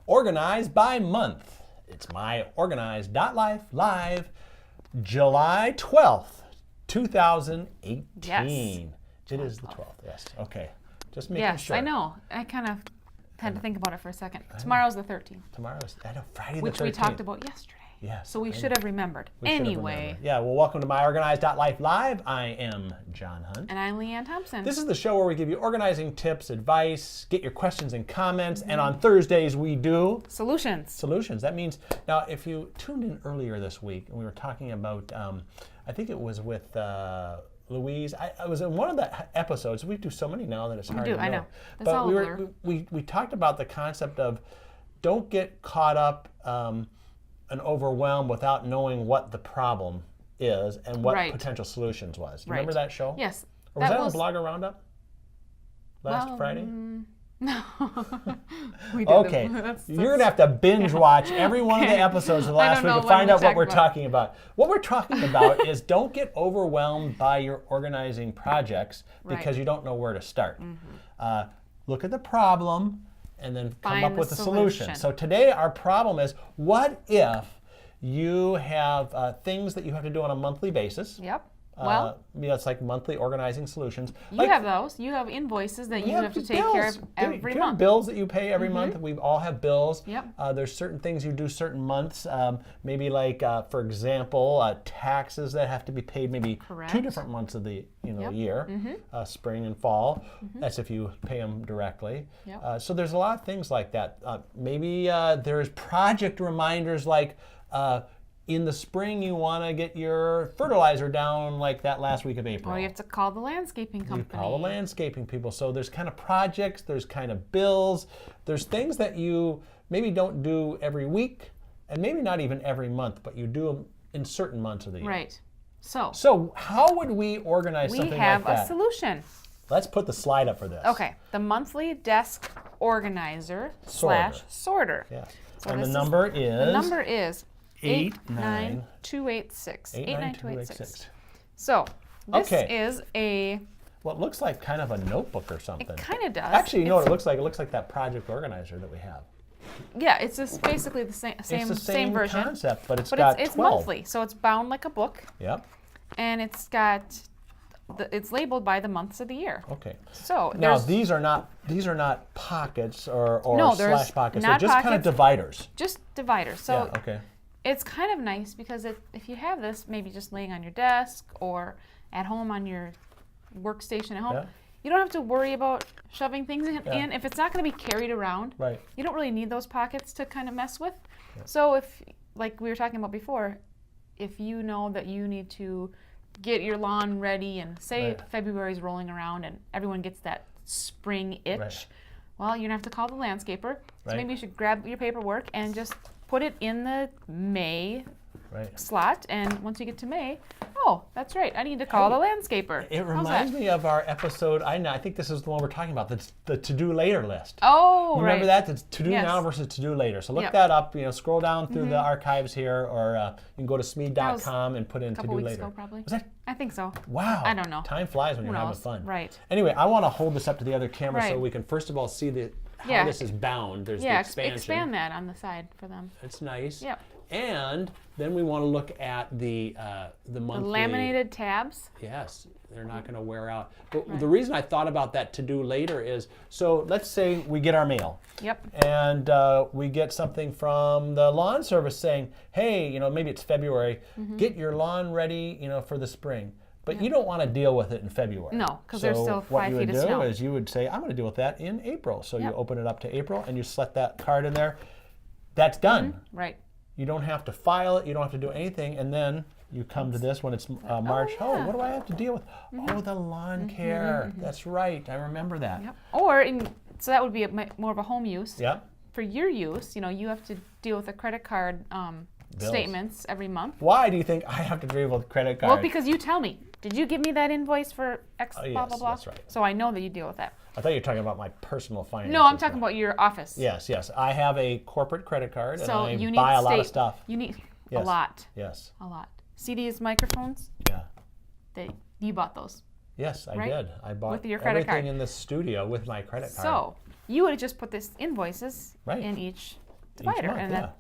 organized by month. It's myOrganized.life live July 12th, 2018. Yes. It is the 12th, yes. Okay. Just making sure. Yes, I know. I kind of had to think about it for a second. Tomorrow's the 13th. Tomorrow's, I know, Friday the 13th. Which we talked about yesterday. Yes. So we should have remembered. Anyway. Yeah, well, welcome to myOrganized.life live. I am John Hunt. And I'm Leanne Thompson. This is the show where we give you organizing tips, advice, get your questions and comments, and on Thursdays we do Solutions. That means, now if you tuned in earlier this week, and we were talking about, I think it was with Louise. I was in one of the episodes. We do so many now that it's hard to know. I know. That's but all we talked about the concept of don't get caught up and overwhelmed without knowing what the problem is and what potential solutions was. You remember that show? Yes. Or was that on Blogger Roundup last Friday? No. We did okay. You're going to have to binge watch every one of the episodes of the last week to find out what we're talking about. What we're talking about is don't get overwhelmed by your organizing projects because you don't know where to start. Look at the problem and then come up with a solution. So today our problem is, what if you have things that you have to do on a monthly basis? Yep. Well, it's like monthly organizing solutions. You have those. You have invoices that you have to take care of every month. Have bills that you pay every month. We all have bills. Yep. There's certain things you do certain months. Maybe like, for example, taxes that have to be paid maybe 2 different months of the year, spring and fall. That's if you pay them directly. Yep. So there's a lot of things like that. Maybe there's project reminders like, in the spring, you want to get your fertilizer down like that last week of April. Or you have to call the landscaping company. You call the landscaping people. So there's kind of projects, there's kind of bills, there's things that you maybe don't do every week, and maybe not even every month, but you do them in certain months of the year. Right. So how would we organize something like that? We have a solution. Let's put the slide up for this. Okay. The monthly desk organizer / sorter. Yeah. So and the number is 89286. 89286. So this is a... Well, it looks like kind of a notebook or something. It kind of does. Actually, you know what it looks like? It looks like that project organizer that we have. Yeah, it's just basically the same it's the same version. Concept, but it's got 12. It's monthly, so it's bound like a book. Yep. And it's got... it's labeled by the months of the year. Okay. So now these are not pockets or slash pockets. They're just kind of dividers. Just dividers. So yeah, okay. It's kind of nice because if you have this maybe just laying on your desk or at home on your workstation at home, you don't have to worry about shoving things in. If it's not going to be carried around, you don't really need those pockets to kind of mess with. Yeah. So if, like we were talking about before, if you know that you need to get your lawn ready and say February's rolling around and everyone gets that spring itch, well, you're going to have to call the landscaper. So maybe you should grab your paperwork and just put it in the May slot, and once you get to May, oh, that's right, I need to call the landscaper. It reminds me of our episode, I think this is the one we're talking about, the to-do later list. Oh, Remember that? It's to-do now versus to-do later. So look that up, scroll down through the archives here, or you can go to Smead.com and put in to-do later. A couple weeks ago, probably. Was that? I think so. Wow. I don't know. Time flies when you're having fun. Right. Anyway, I want to hold this up to the other camera so we can first of all see how this is bound. There's the expansion. Expand that on the side for them. It's nice. Yep. And then we want to look at the monthly... The laminated tabs. Yes, they're not going to wear out. But the reason I thought about that to do later is, so let's say we get our mail. Yep. And we get something from the lawn service saying, hey, maybe it's February, get your lawn ready, for the spring. But you don't want to deal with it in February. No, because there's still 5 feet of snow. What you would do is you would say, I'm going to deal with that in April. So you open it up to April and you select that card in there. That's done. Right. You don't have to file it. You don't have to do anything. And then you come to this when it's March. Oh, what do I have to deal with? Oh, the lawn care. That's right. I remember that. Yep. So that would be more of a home use. Yep. For your use, you have to deal with a credit card statements every month. Why do you think I have to deal with credit cards? Well, because you tell me. Did you give me that invoice for X blah, blah, blah? That's right. So I know that you deal with that. I thought you were talking about my personal finances. No, I'm talking about your office. Yes. I have a corporate credit card, so and I buy a lot of stuff. You need a lot. Yes. A lot. CDs, microphones? Yeah. You bought those. Yes, I did. I bought with your credit everything card. in the studio with my credit card. So you would have just put this invoices in each divider. Month, and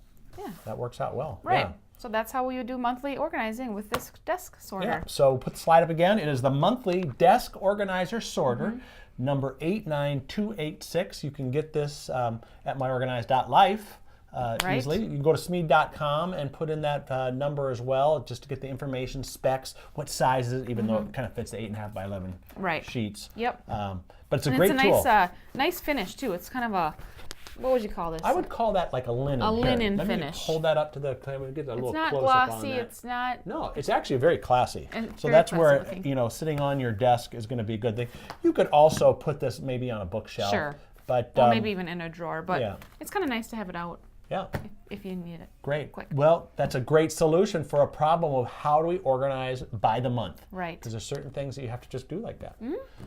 that works out well. Right. Yeah. So that's how we would do monthly organizing with this desk sorter. Yeah. So put the slide up again. It is the monthly desk organizer sorter, number 89286. You can get this at myOrganized.life. Easily. You can go to Smead.com and put in that number as well, just to get the information, specs, what size is it, even though it kind of fits the 8.5 by 11 sheets. Yep. But it's a great tool. It's a nice finish too. It's kind of a, what would you call this? I would call that like a linen. A linen Let me finish. hold that up to the. Can we get a little it's not close up on glossy. that? It's not. No, it's actually very classy. So very that's classy where looking. Sitting on your desk is going to be a good thing. You could also put this maybe on a bookshelf. Sure. But Or maybe even in a drawer. But yeah. it's kind of nice to have it out. Yeah. If you need it. Great. Quick. Well, that's a great solution for a problem of how do we organize by the month. Right. Because there's certain things that you have to just do like that.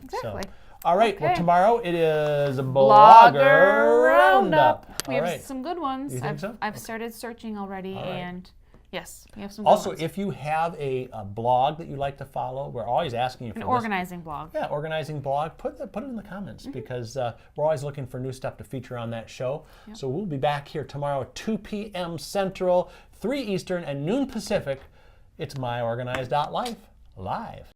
Exactly. So, all right. Okay. Well, tomorrow it is a blogger roundup. We have some good ones. You think so? I've started searching already, and yes, we have some. Also, good ones. if you have a blog that you like to follow, we're always asking you for An this. organizing blog. Yeah, organizing blog. Put it in the comments because we're always looking for new stuff to feature on that show. Yep. So we'll be back here tomorrow at 2 p.m. Central, 3 Eastern, and noon Pacific. It's myOrganized.life live.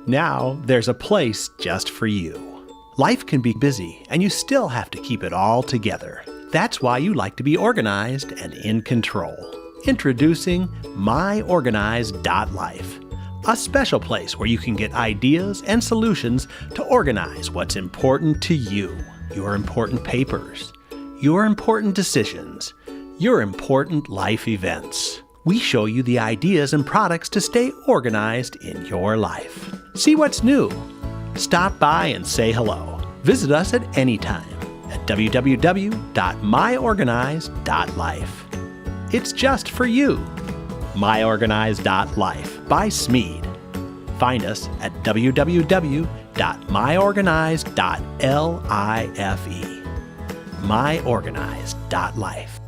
Now there's a place just for you. Life can be busy, and you still have to keep it all together. That's why you like to be organized and in control. Introducing myOrganized.life, a special place where you can get ideas and solutions to organize what's important to you, your important papers, your important decisions, your important life events. We show you the ideas and products to stay organized in your life. See what's new. Stop by and say hello. Visit us at any time at www.myOrganized.life. It's just for you. myOrganized.life by Smead. Find us at www.myOrganized.life. myOrganized.life.